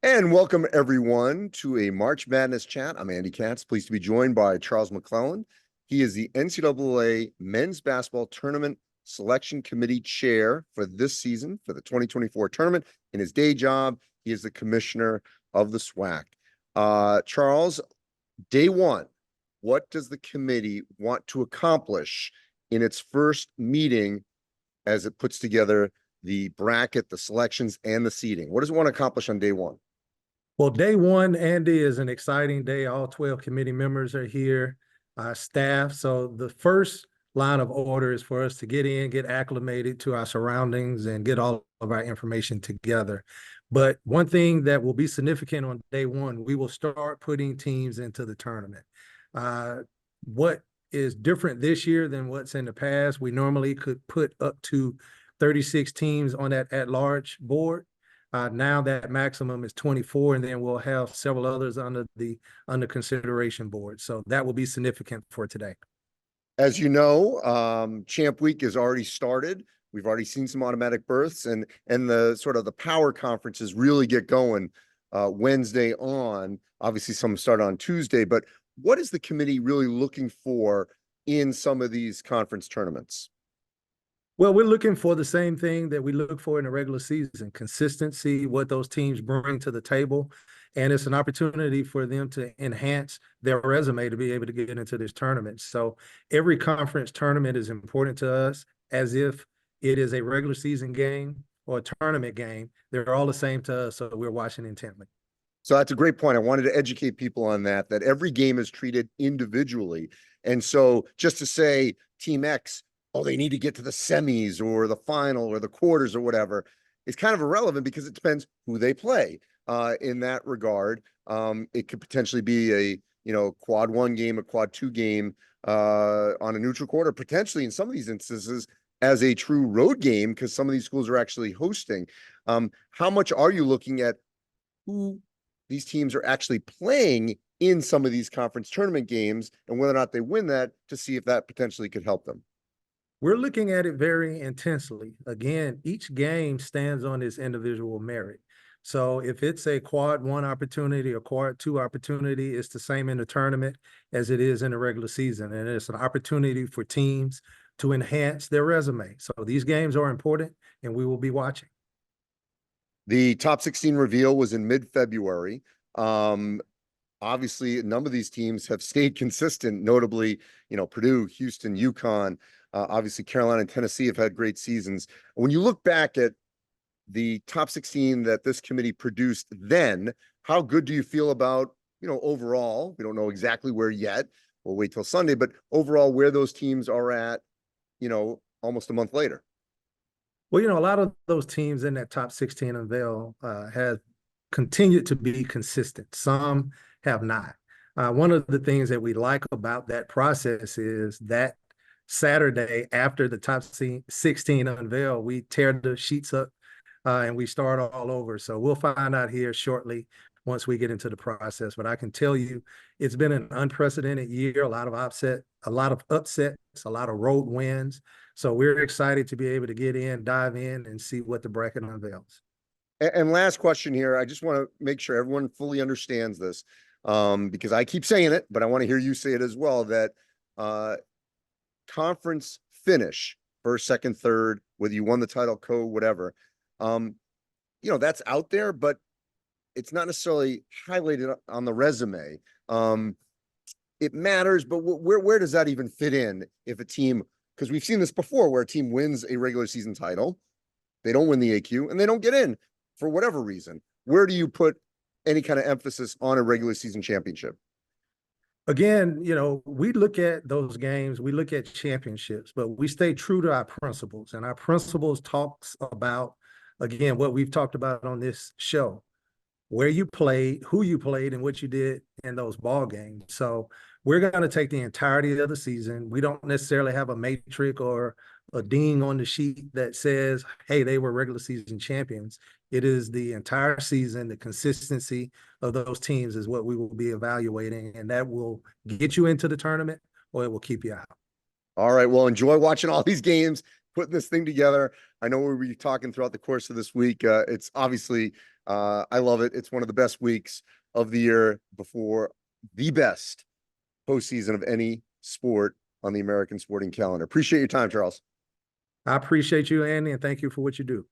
And welcome everyone to a March Madness chat. I'm Andy Katz, pleased to be joined by Charles McClelland. He is the NCAA Men's Basketball Tournament Selection Committee Chair for this season for the 2024 tournament. In his day job, he is the commissioner of the SWAC. Charles, day one, what does the committee want to accomplish in its first meeting as it puts together the bracket, the selections, and the seeding? What does it want to accomplish on day one? Well, day one, Andy, is an exciting day. All 12 committee members are here, staff. So the first line of order is for us to get in, get acclimated to our surroundings, and get all of our information together. But one thing that will be significant on day one, we will start putting teams into the tournament. What is different this year than what's in the past, we normally could put up to 36 teams on that at-large board. Now that maximum is 24, and then we'll have several others under consideration board. So that will be significant for today. As you know, Champ Week has already started. We've already seen some automatic berths, and the sort of the power conferences really get going Wednesday on. Obviously, some start on Tuesday. But what is the committee really looking for in some of these conference tournaments? Well, we're looking for the same thing that we look for in the regular season: consistency, what those teams bring to the table. And it's an opportunity for them to enhance their resume to be able to get into this tournament. So every conference tournament is important to us, as if it is a regular season game or a tournament game. They're all the same to us, so we're watching intently. So that's a great point. I wanted to educate people on that every game is treated individually. And so just to say Team X, oh, they need to get to the semis or the final or the quarters or whatever, is kind of irrelevant because it depends who they play. In that regard, it could potentially be a quad one game, a quad two game on a neutral court, or potentially in some of these instances as a true road game because some of these schools are actually hosting. How much are you looking at who these teams are actually playing in some of these conference tournament games and whether or not they win that to see if that potentially could help them? We're looking at it very intensely. Again, each game stands on its individual merit. So if it's a quad one opportunity or quad two opportunity, it's the same in the tournament as it is in the regular season. And it's an opportunity for teams to enhance their resume. So these games are important, and we will be watching. The top 16 reveal was in mid-February. Obviously, a number of these teams have stayed consistent, notably, Purdue, Houston, UConn. Obviously, Carolina and Tennessee have had great seasons. When you look back at the top 16 that this committee produced then, how good do you feel about, overall? We don't know exactly where yet. We'll wait till Sunday, but overall, where those teams are at, almost a month later. Well, a lot of those teams in that top 16 unveil have continued to be consistent. Some have not. One of the things that we like about that process is that Saturday after the top 16 unveil, we tear the sheets up and we start all over. So we'll find out here shortly once we get into the process. But I can tell you, it's been an unprecedented year, a lot of upsets, a lot of road wins. So we're excited to be able to get in, dive in, and see what the bracket unveils. And last question here. I just want to make sure everyone fully understands this because I keep saying it, but I want to hear you say it as well, that conference finish, first, second, third, whether you won the title, whatever, that's out there, but it's not necessarily highlighted on the resume. It matters, but where does that even fit in if a team, because we've seen this before where a team wins a regular season title, they don't win the AQ, and they don't get in for whatever reason. Where do you put any kind of emphasis on a regular season championship? Again, we look at those games, we look at championships, but we stay true to our principles. And our principles talks about, again, what we've talked about on this show: where you played, who you played, and what you did in those ball games. So we're going to take the entirety of the season. We don't necessarily have a matrix or a ding on the sheet that says, hey, they were regular season champions. It is the entire season. The consistency of those teams is what we will be evaluating, and that will get you into the tournament or it will keep you out. All right. Well, enjoy watching all these games, putting this thing together. I know we'll be talking throughout the course of this week. It's obviously I love it. It's one of the best weeks of the year before the best postseason of any sport on the American sporting calendar. Appreciate your time, Charles. I appreciate you, Andy, and thank you for what you do.